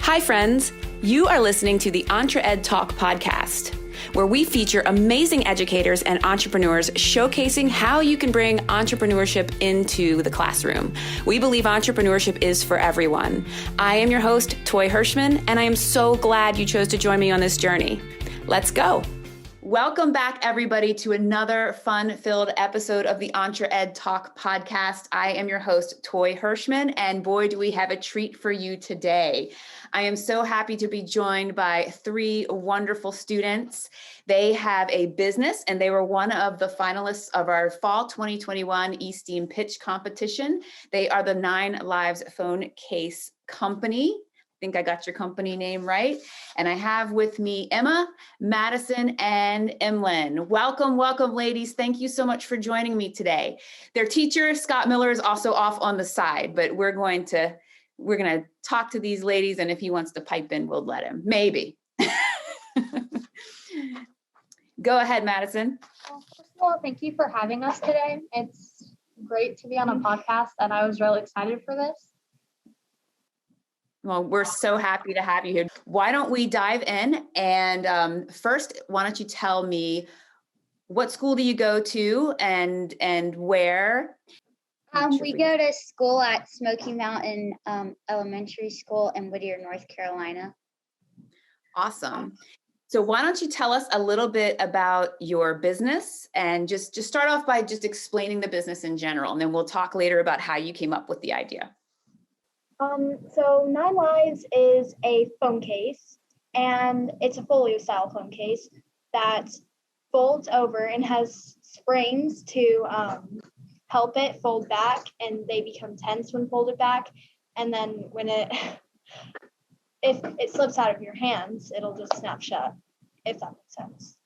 Hi, friends. You are listening to the EntreEd Talk podcast, where we feature amazing educators and entrepreneurs showcasing how you can bring entrepreneurship into the classroom. We believe entrepreneurship is for everyone. I am your host, Toy Hirschman, and I am so glad you chose to join me on this journey. Let's go. Welcome back, everybody, to another fun-filled episode of the EntreEd Talk podcast. I am your host, Toy Hirschman, and boy, do we have a treat for you today. I am so happy to be joined by three wonderful students. They have a business, and they were one of the finalists of our fall 2021 ESTEAM Pitch Competition. They are the 9 Lives Phone Case Company. I think I got your company name right. And I have with me Emma, Madison, and Emelyn. Welcome, welcome, ladies. Thank you so much for joining me today. Their teacher, Scott Miller, is also off on the side, but we're going to talk to these ladies, and if he wants to pipe in, we'll let him. Maybe. Go ahead, Madison. Well, first of all, thank you for having us today. It's great to be on a podcast, and I was really excited for this. Well, we're so happy to have you here. Why don't we dive in? And first, why don't you tell me, what school do you go to and where? We go to school at Smoky Mountain Elementary School in Whittier, North Carolina. Awesome. So why don't you tell us a little bit about your business, and just start off by just explaining the business in general, and then we'll talk later about how you came up with the idea. So 9 Lives is a phone case, and it's a folio style phone case that folds over and has springs to help it fold back, and they become tense when folded back. And then when if it slips out of your hands, it'll just snap shut, if that makes sense.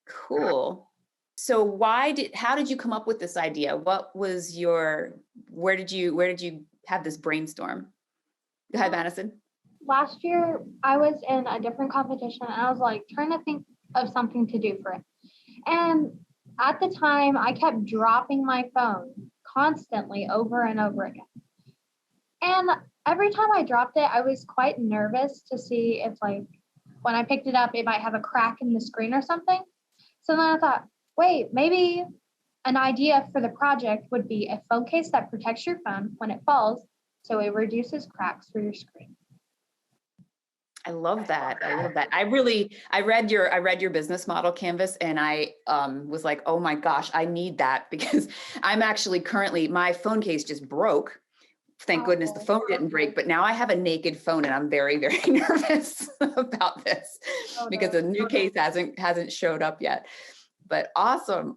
Cool. So how did you come up with this idea? Where did you have this brainstorm? Go ahead, Madison. Last year, I was in a different competition, and I was like trying to think of something to do for it. And at the time, I kept dropping my phone constantly over and over again. And every time I dropped it, I was quite nervous to see if, like, when I picked it up, it might have a crack in the screen or something. So then I thought, wait, maybe an idea for the project would be a phone case that protects your phone when it falls, so it reduces cracks for your screen. I love that. I read your business model canvas, and I was like, oh my gosh, I need that, because I'm actually currently, my phone case just broke. Thank goodness the phone didn't break, but now I have a naked phone, and I'm very, very nervous about this because the new case hasn't showed up yet. But awesome.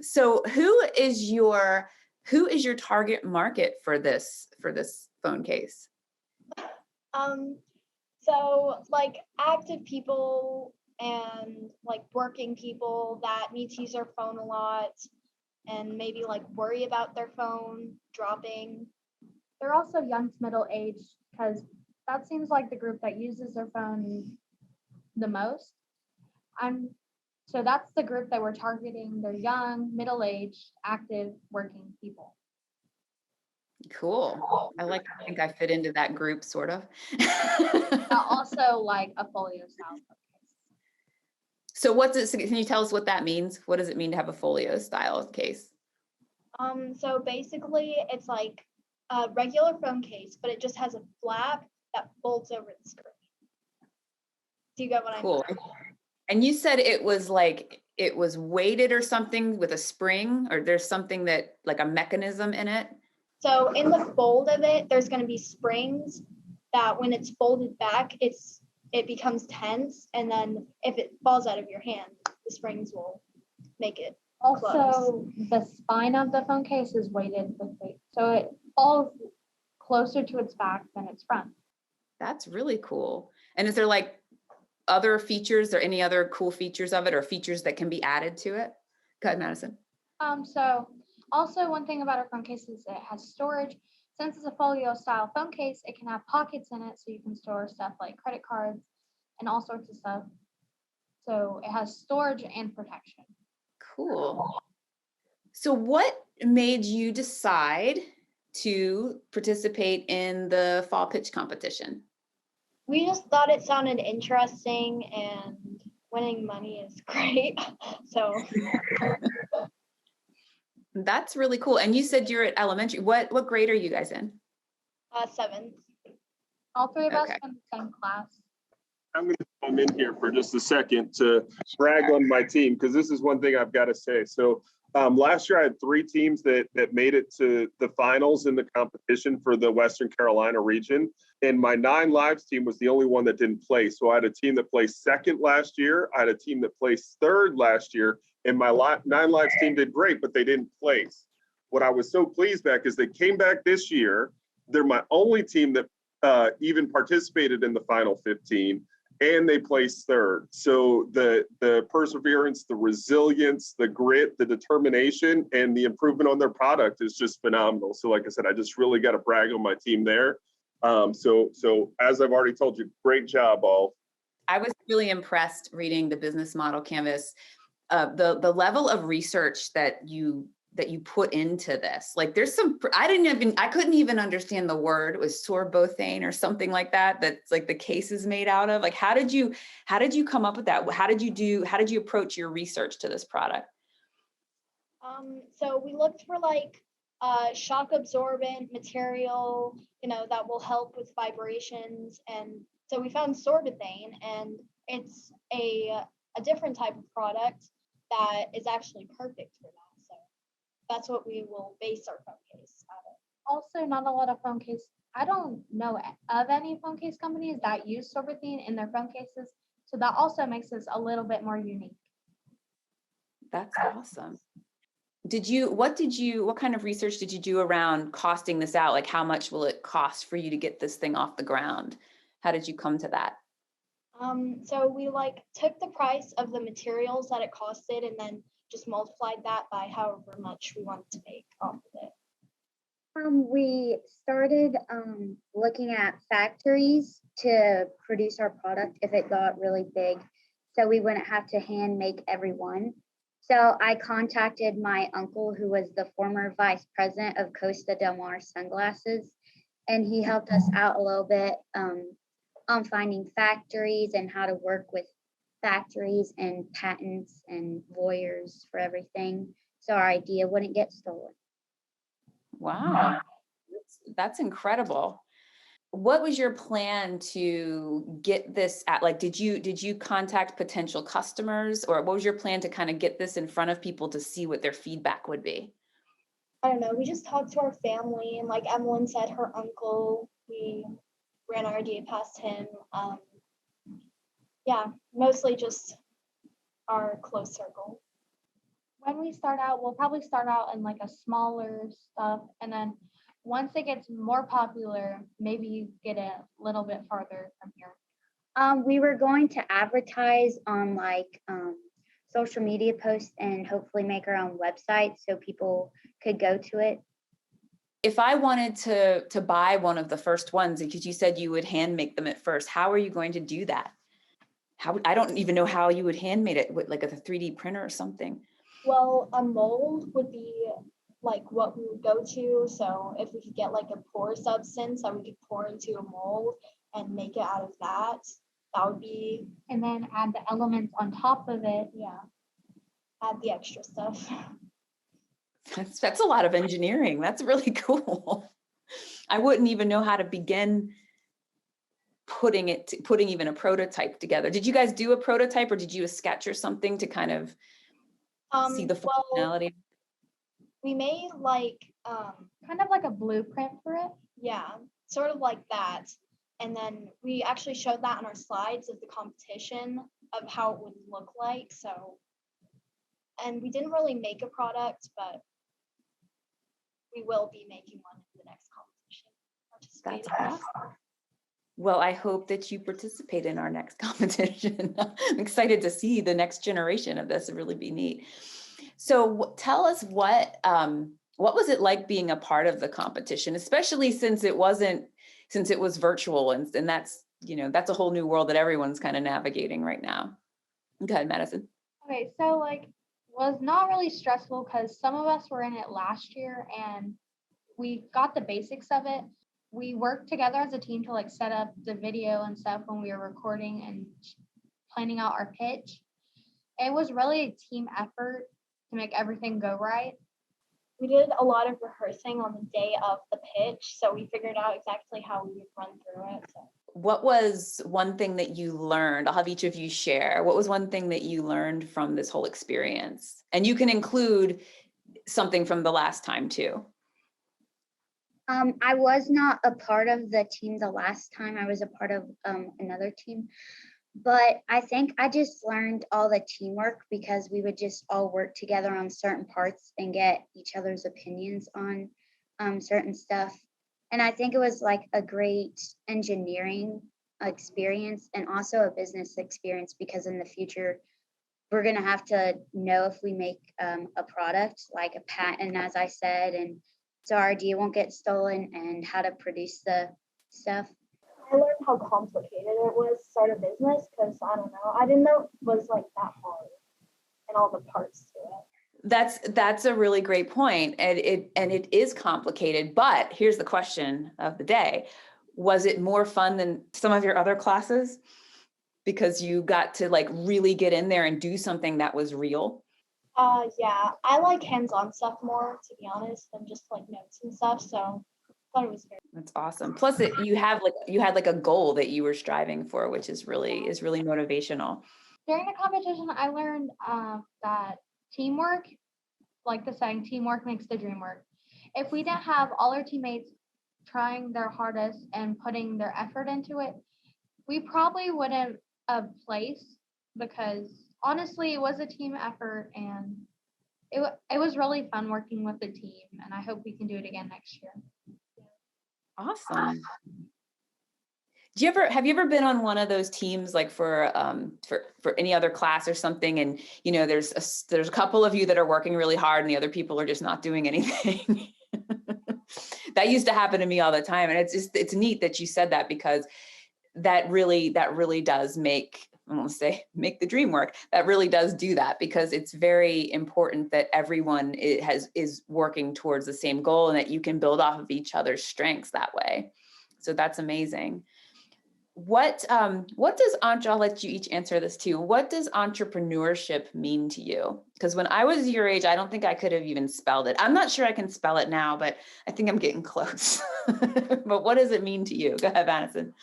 So who is your target market for this phone case? So like active people and like working people that need to use their phone a lot and maybe like worry about their phone dropping. They're also young to middle age, because that seems like the group that uses their phone the most. So that's the group that we're targeting. They're young, middle-aged, active, working people. Cool. I think I fit into that group, sort of. Also like a folio style case. So can you tell us what that means? What does it mean to have a folio style case? So basically it's like a regular phone case, but it just has a flap that folds over the screen. Do you get what I mean? Cool. And you said it was weighted or something with a spring, or there's something that, like a mechanism in it? So in the fold of it, there's going to be springs that when it's folded back, it becomes tense. And then if it falls out of your hand, the springs will make it close. Also, the spine of the phone case is weighted with weight. So it falls closer to its back than its front. That's really cool. And is there like other features, or any other cool features of it, or features that can be added to it? Go ahead, Madison. So also one thing about our phone case is it has storage. Since it's a folio style phone case, it can have pockets in it, so you can store stuff like credit cards and all sorts of stuff. So it has storage and protection. Cool. So what made you decide to participate in the fall pitch competition? We just thought it sounded interesting, and winning money is great. So That's really cool. And you said you're at elementary. What grade are you guys in? 7th. All three of us Okay. in the same class. I'm going to come in here for just a second to brag on my team, because this is one thing I've got to say. So last year I had 3 teams that made it to the finals in the competition for the Western Carolina region. And my 9 Lives team was the only one that didn't play. So I had a team that placed 2nd last year. I had a team that placed 3rd last year. And my 9 Lives team did great, but they didn't place. What I was so pleased back is they came back this year. They're my only team that even participated in the final 15. And they placed 3rd. So the perseverance, the resilience, the grit, the determination, and the improvement on their product is just phenomenal. So like I said, I just really got to brag on my team there. So as I've already told you, great job all. I was really impressed reading the business model canvas, the level of research that you put into this. Like there's some, I couldn't even understand the word. It was sorbothane or something like that. That's like the case is made out of. Like, how did you come up with that? How did you approach your research to this product? So we looked for like shock absorbent material, that will help with vibrations. And so we found sorbothane, and it's a different type of product that is actually perfect for that. So that's what we will base our phone case out of. Also, not a lot of phone case. I don't know of any phone case companies that use sorbothane in their phone cases. So that also makes this a little bit more unique. That's awesome. What kind of research did you do around costing this out? Like how much will it cost for you to get this thing off the ground? How did you come to that? So we took the price of the materials that it costed and then just multiplied that by however much we wanted to make off of it. We started looking at factories to produce our product if it got really big, so we wouldn't have to hand make every one. So I contacted my uncle, who was the former vice president of Costa Del Mar Sunglasses, and he helped us out a little bit on finding factories and how to work with factories and patents and lawyers for everything, so our idea wouldn't get stolen. Wow, that's incredible. What was your plan to get this at? Like, did you contact potential customers, or what was your plan to kind of get this in front of people to see what their feedback would be? I don't know. We just talked to our family, and like Emelyn said, her uncle, we ran our idea past him. Yeah, mostly just our close circle. When we start out, we'll probably start out in like a smaller stuff. And then once it gets more popular, maybe you get it a little bit farther from here. We were going to advertise on social media posts and hopefully make our own website so people could go to it. If I wanted to buy one of the first ones, because you said you would hand make them at first, how are you going to do that? I don't even know how you would hand make it, with like a 3D printer or something. Well, a mold would be like what we would go to. So if we could get like a pour substance that we could pour into a mold and make it out of that, that would be. And then add the elements on top of it. Yeah. Add the extra stuff. That's a lot of engineering. That's really cool. I wouldn't even know how to begin putting even a prototype together. Did you guys do a prototype, or did you a sketch or something to kind of see the functionality? We made kind of like a blueprint for it. Yeah, sort of like that. And then we actually showed that on our slides of the competition of how it would look like. So, and we didn't really make a product, but we will be making one in the next competition. That's awesome. Well, I hope that you participate in our next competition. I'm excited to see the next generation of this. It'd really be neat. So tell us what was it like being a part of the competition, especially since it was virtual, and that's a whole new world that everyone's kind of navigating right now. Go ahead, Madison. Okay, so was not really stressful because some of us were in it last year and we got the basics of it. we worked together as a team to like set up the video and stuff when we were recording and planning out our pitch. It was really a team effort to make everything go right. We did a lot of rehearsing on the day of the pitch, so we figured out exactly how we would run through it. So. What was one thing that you learned? I'll have each of you share. What was one thing that you learned from this whole experience? And you can include something from the last time too. I was not a part of the team the last time. I was a part of another team. But I think I just learned all the teamwork because we would just all work together on certain parts and get each other's opinions on certain stuff. And I think it was like a great engineering experience and also a business experience because in the future, we're going to have to know if we make a product like a patent, as I said, and so our idea won't get stolen and how to produce the stuff. I learned how complicated it was to start a business because I don't know. I didn't know it was like that hard and all the parts to it. That's a really great point. And it is complicated, but here's the question of the day. Was it more fun than some of your other classes? Because you got to like really get in there and do something that was real. Yeah, I like hands-on stuff more, to be honest, than just like notes and stuff. So I thought it was very. That's awesome. Plus you had like a goal that you were striving for, which is really motivational. During the competition, I learned that teamwork, like the saying, teamwork makes the dream work. If we didn't have all our teammates trying their hardest and putting their effort into it, we probably wouldn't have placed because honestly, it was a team effort and it was really fun working with the team. And I hope we can do it again next year. Awesome. Have you ever been on one of those teams like for any other class or something? And you know, there's a couple of you that are working really hard and the other people are just not doing anything. That used to happen to me all the time. And it's neat that you said that because that really does make the dream work. That really does do that because it's very important that everyone is working towards the same goal and that you can build off of each other's strengths that way. So that's amazing. What does I'll let you each answer this too. What does entrepreneurship mean to you? Because when I was your age, I don't think I could have even spelled it. I'm not sure I can spell it now, but I think I'm getting close. But what does it mean to you? Go ahead, Madison.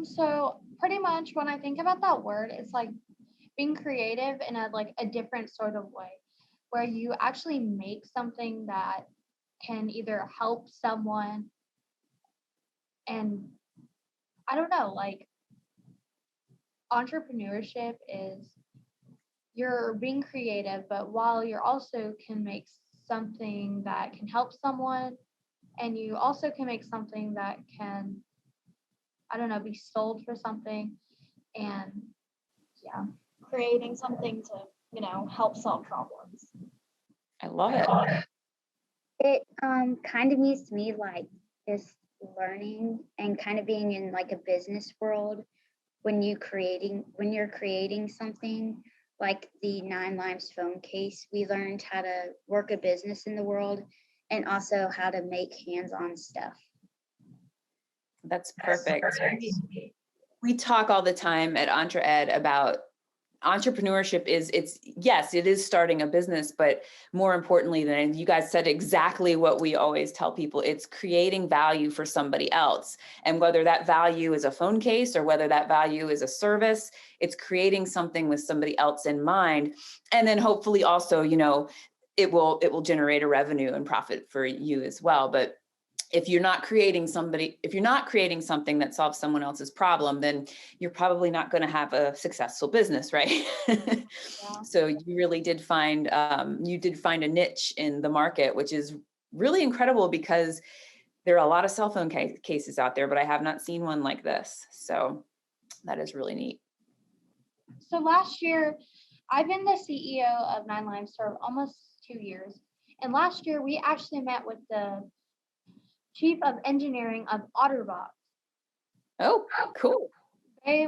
So pretty much when I think about that word, it's like being creative in a different sort of way, where you actually make something that can either help someone and I don't know, like entrepreneurship is you're being creative, but while you're also can make something that can help someone and you also can make something that can I don't know, be sold for something and yeah. Creating something to, help solve problems. I love it. It kind of means to me like this learning and kind of being in like a business world when you're creating something like the 9 Limes phone case. We learned how to work a business in the world and also how to make hands-on stuff. That's perfect. We talk all the time at EntreEd about entrepreneurship it is starting a business, but more importantly than you guys said exactly what we always tell people, it's creating value for somebody else. And whether that value is a phone case or whether that value is a service, it's creating something with somebody else in mind. And then hopefully also, it will generate a revenue and profit for you as well. But if you're not creating something that solves someone else's problem, then you're probably not going to have a successful business, right? Yeah. So you really did find a niche in the market, which is really incredible because there are a lot of cell phone cases out there, but I have not seen one like this. So that is really neat. So last year, I've been the CEO of 9 Limes for almost 2 years. And last year, we actually met with the Chief of Engineering of OtterBox. Oh, cool. They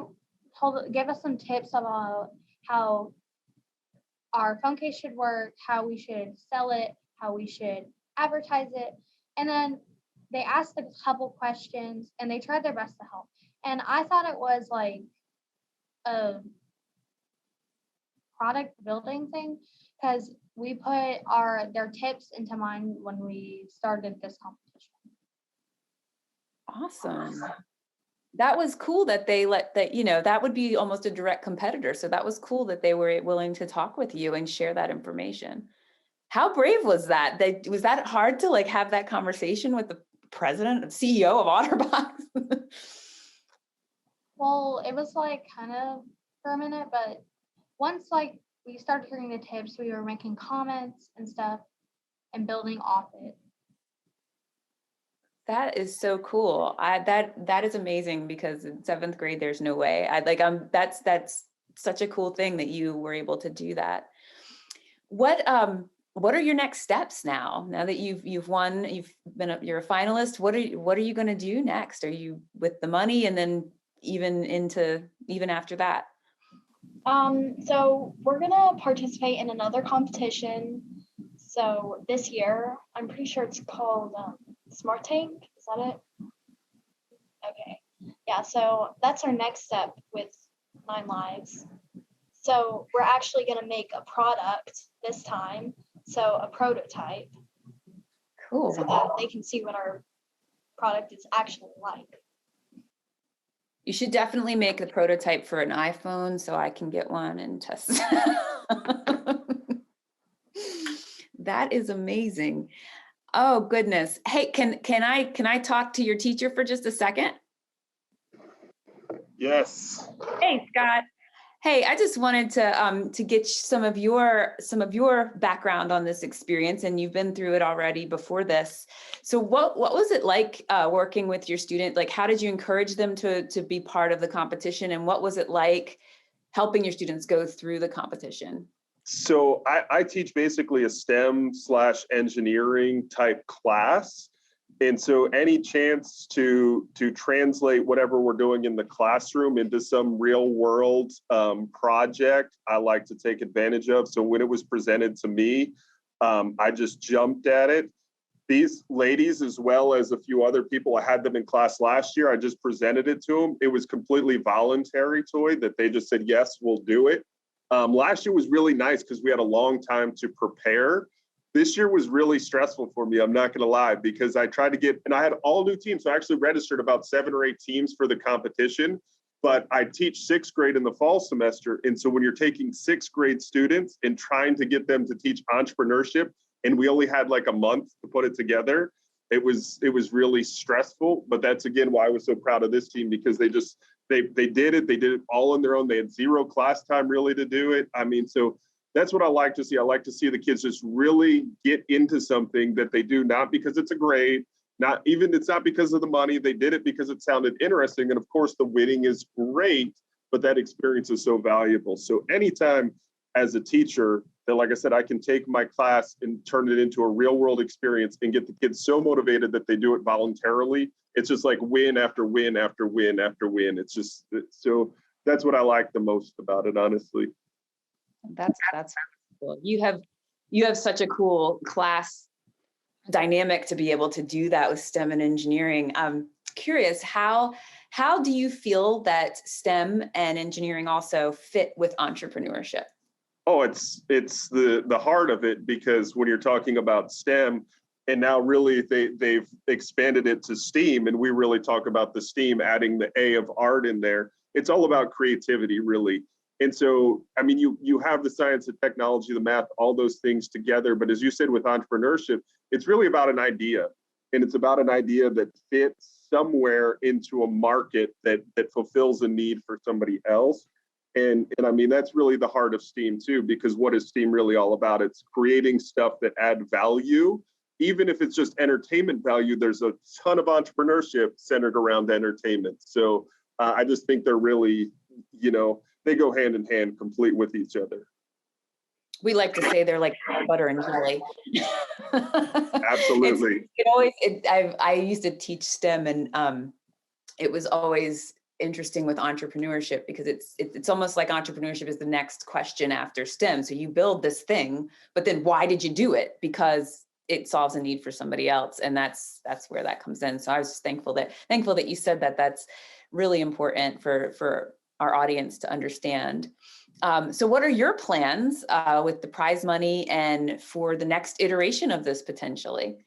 gave us some tips about how our phone case should work, how we should sell it, how we should advertise it. And then they asked a couple questions and they tried their best to help. And I thought it was like a product building thing because we put their tips into mine when we started this competition. Awesome. That was cool that they that would be almost a direct competitor. So that was cool that they were willing to talk with you and share that information. How brave was that? Was that hard to like have that conversation with the president and CEO of OtterBox? Well, it was like kind of for a minute, but once like we started hearing the tips, we were making comments and stuff and building off it. That is so cool. That is amazing because in 7th grade, there's no way. That's such a cool thing that you were able to do that. What are your next steps now? Now that you've won, you're a finalist. What are you going to do next? Are you with the money and then even after that? So we're gonna participate in another competition. So this year, I'm pretty sure it's called Smart Tank. Is that it? Okay. Yeah. So that's our next step with 9 Lives. So we're actually gonna make a product this time. So a prototype. Cool. So that they can see what our product is actually like. You should definitely make the prototype for an iPhone so I can get one and test. That is amazing. Oh goodness. Hey, can I talk to your teacher for just a second? Yes. Hey, Scott. Hey, I just wanted to get some of your background on this experience, and you've been through it already before this. So what was it like working with your student? Like, how did you encourage them to be part of the competition, and what was it like helping your students go through the competition? So I teach basically a STEM/engineering type class. And so any chance to translate whatever we're doing in the classroom into some real world project, I like to take advantage of. So when it was presented to me, I just jumped at it. These ladies, as well as a few other people, I had them in class last year. I just presented it to them. It was completely voluntary, Toy, that they just said, yes, we'll do it. Last year was really nice because we had a long time to prepare. This year was really stressful for me, I'm not going to lie, because I tried to and I had all new teams. So I actually registered about 7 or 8 teams for the competition, but I teach 6th grade in the fall semester. And so when you're taking 6th grade students and trying to get them to teach entrepreneurship, and we only had like a month to put it together, it was really stressful. But that's again why I was so proud of this team, because they did it. They did it all on their own. They had 0 class time really to do it. I mean, so that's what I like to see. I like to see the kids just really get into something that they do, not because it's a grade, it's not because of the money. They did it because it sounded interesting. And of course, the winning is great, but that experience is so valuable. So anytime as a teacher that, like I said, I can take my class and turn it into a real world experience and get the kids so motivated that they do it voluntarily, it's just like win after win after win after win. So that's what I like the most about it, honestly. That's cool. You have such a cool class dynamic to be able to do that with STEM and engineering. I'm curious, how do you feel that STEM and engineering also fit with entrepreneurship? Oh, it's the heart of it, because when you're talking about STEM, and now really they've expanded it to STEAM, and we really talk about the STEAM, adding the A of art in there. It's all about creativity, really. And so, I mean, you have the science and technology, the math, all those things together. But as you said, with entrepreneurship, it's really about an idea. And it's about an idea that fits somewhere into a market that fulfills a need for somebody else. And I mean, that's really the heart of STEAM too, because what is STEAM really all about? It's creating stuff that add value. Even if it's just entertainment value, there's a ton of entrepreneurship centered around entertainment. So I just think they're really, they go hand in hand, complete with each other. We like to say they're like butter and jelly. Absolutely. I used to teach STEM, and it was always interesting with entrepreneurship, because it's almost like entrepreneurship is the next question after STEM. So you build this thing, but then why did you do it? Because it solves a need for somebody else. And that's where that comes in. So I was just thankful that you said that. That's really important for our audience to understand. So what are your plans with the prize money and for the next iteration of this potentially?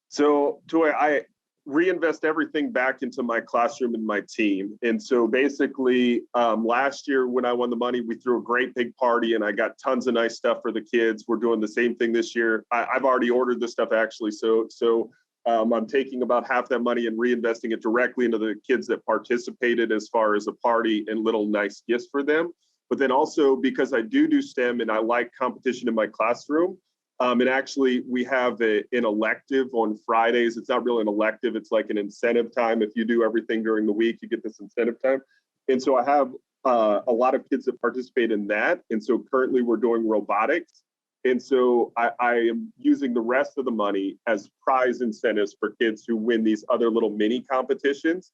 So Toy, I reinvest everything back into my classroom and my team. And so basically last year when I won the money, we threw a great big party and I got tons of nice stuff for the kids. We're doing the same thing this year. I've already ordered the stuff actually. So I'm taking about half that money and reinvesting it directly into the kids that participated as far as a party and little nice gifts for them. But then also because I do STEM and I like competition in my classroom, and actually, we have an elective on Fridays. It's not really an elective. It's like an incentive time. If you do everything during the week, you get this incentive time. And so I have a lot of kids that participate in that. And so currently we're doing robotics. And so I am using the rest of the money as prize incentives for kids who win these other little mini competitions.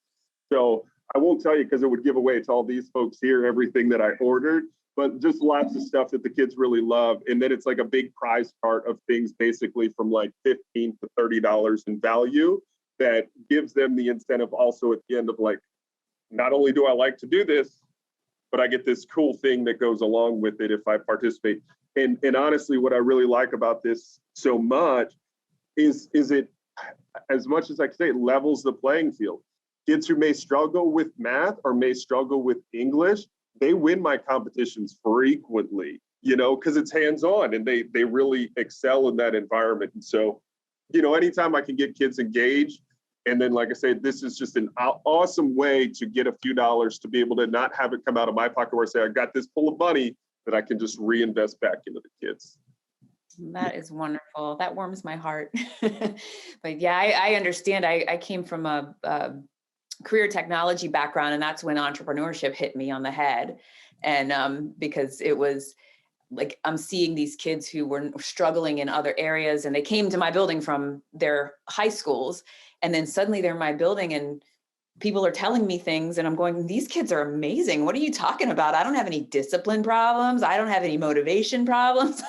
So I won't tell you because it would give away to all these folks here everything that I ordered. But just lots of stuff that the kids really love. And then it's like a big prize part of things basically from like $15 to $30 in value that gives them the incentive also at the end of like, not only do I like to do this, but I get this cool thing that goes along with it if I participate. And honestly, what I really like about this so much is it, as much as I can say, it levels the playing field. Kids who may struggle with math or may struggle with English, they win my competitions frequently, because it's hands-on and they really excel in that environment. And so, anytime I can get kids engaged, and then, like I said, this is just an awesome way to get a few dollars to be able to not have it come out of my pocket where I say, I got this full of money that I can just reinvest back into the kids. That is wonderful. That warms my heart. But yeah, I understand. I came from a career technology background, and that's when entrepreneurship hit me on the head. And because it was like, I'm seeing these kids who were struggling in other areas, and they came to my building from their high schools, and then suddenly they're in my building and people are telling me things, and I'm going, these kids are amazing. What are you talking about? I don't have any discipline problems. I don't have any motivation problems.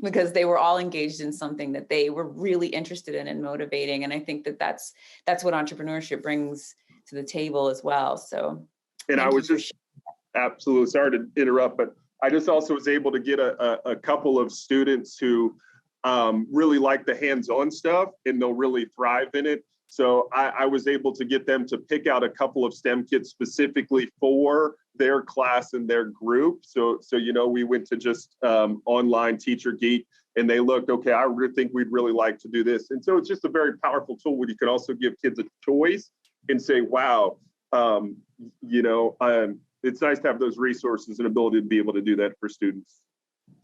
Because they were all engaged in something that they were really interested in and motivating. And I think that's what entrepreneurship brings to the table as well. So, and I was just absolutely sorry to interrupt, but I just also was able to get a couple of students who really like the hands-on stuff and they'll really thrive in it. So I was able to get them to pick out a couple of STEM kits specifically for their class and their group. So we went to just online Teacher Geek, and they looked, okay, I think we'd really like to do this. And so it's just a very powerful tool where you can also give kids a choice and say, wow, it's nice to have those resources and ability to be able to do that for students.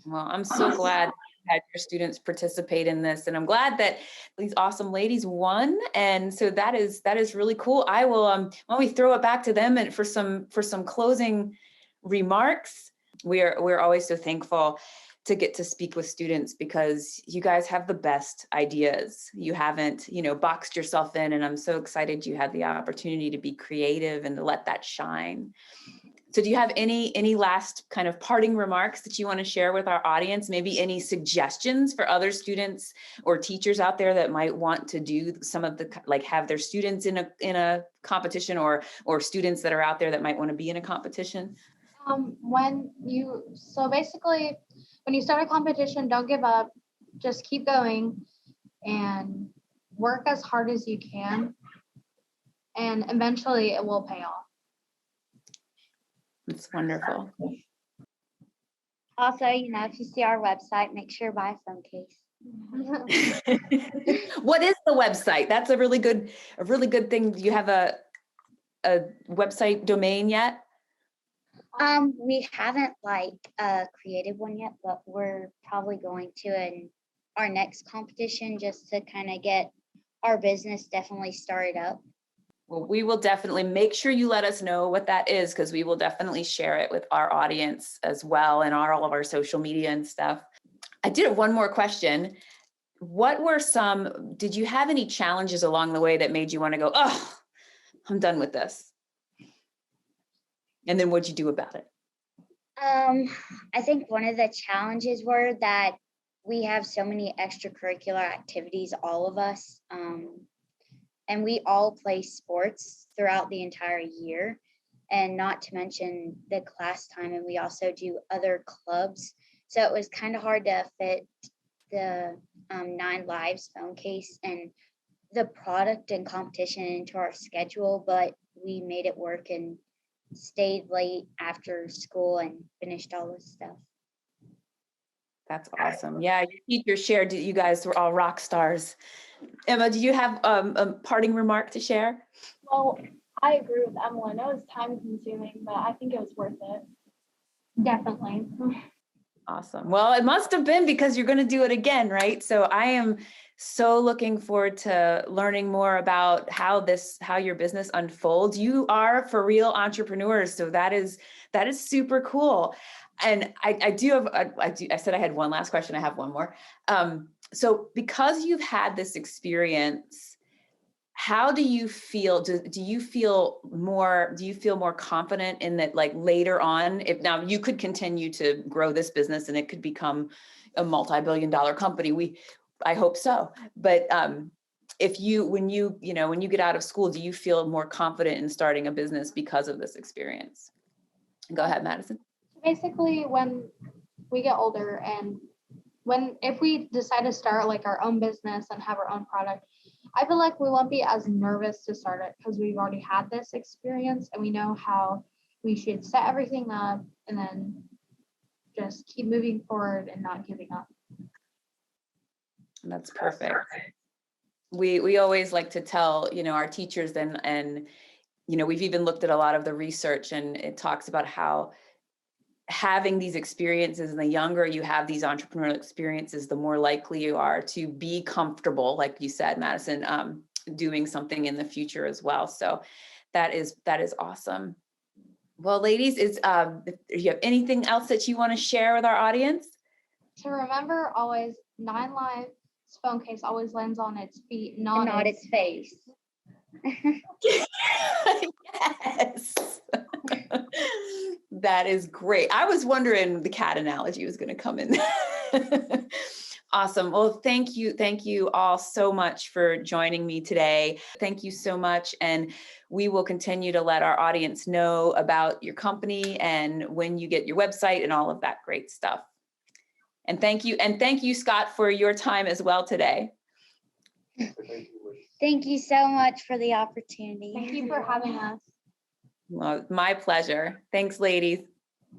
Well, I'm so glad you had your students participate in this, and I'm glad that these awesome ladies won. And so that is really cool. I will why don't we throw it back to them and for some closing remarks. We're always so thankful to get to speak with students because you guys have the best ideas. You haven't, boxed yourself in, and I'm so excited you had the opportunity to be creative and to let that shine. So do you have any last kind of parting remarks that you want to share with our audience? Maybe any suggestions for other students or teachers out there that might want to do some of the, like have their students in a competition or students that are out there that might want to be in a competition? When you start a competition, don't give up, just keep going and work as hard as you can. And eventually it will pay off. It's wonderful. Also, if you see our website, make sure to buy a phone case. What is the website? That's a really good thing. Do you have a website domain yet? We haven't created one yet, but we're probably going to in our next competition just to kind of get our business definitely started up. Well, we will definitely make sure you let us know what that is, because we will definitely share it with our audience as well and all of our social media and stuff. I did have one more question. Did you have any challenges along the way that made you want to go, oh, I'm done with this? And then what'd you do about it? I think one of the challenges were that we have so many extracurricular activities, all of us, and we all play sports throughout the entire year, and not to mention the class time, and we also do other clubs. So it was kind of hard to fit the 9 Lives phone case and the product and competition into our schedule, but we made it work and stayed late after school and finished all this stuff. That's awesome. Yeah, your teacher shared that you guys were all rock stars. Emma, do you have a parting remark to share? Well, I agree with Emelyn. It was time consuming, but I think it was worth it. Definitely. Awesome. Well, it must have been because you're going to do it again, right? So I am so looking forward to learning more about how your business unfolds. You are for real entrepreneurs. So that is super cool. And I said I had one last question. I have one more. So because you've had this experience, how do you feel? Do you feel more confident in that, like later on, if now you could continue to grow this business and it could become a multi-billion-dollar company? I hope so. But when you get out of school, do you feel more confident in starting a business because of this experience? Go ahead, Madison. Basically, when we get older and if we decide to start like our own business and have our own product, I feel like we won't be as nervous to start it because we've already had this experience and we know how we should set everything up and then just keep moving forward and not giving up. That's perfect. We always like to tell, our teachers and we've even looked at a lot of the research, and it talks about how having these experiences, and the younger you have these entrepreneurial experiences, the more likely you are to be comfortable, like you said, Madison, doing something in the future as well. So that is awesome. Well, ladies, if you have anything else that you want to share with our audience? So remember, always 9 Lives phone case always lands on its feet, Not its face. Yes. That is great. I was wondering the cat analogy was going to come in. Awesome. Well, thank you all so much for joining me today. Thank you so much. And we will continue to let our audience know about your company and when you get your website and all of that great stuff. And thank you, Scott, for your time as well today. Thank you so much for the opportunity. Thank you for having us. Well, my pleasure. Thanks, ladies.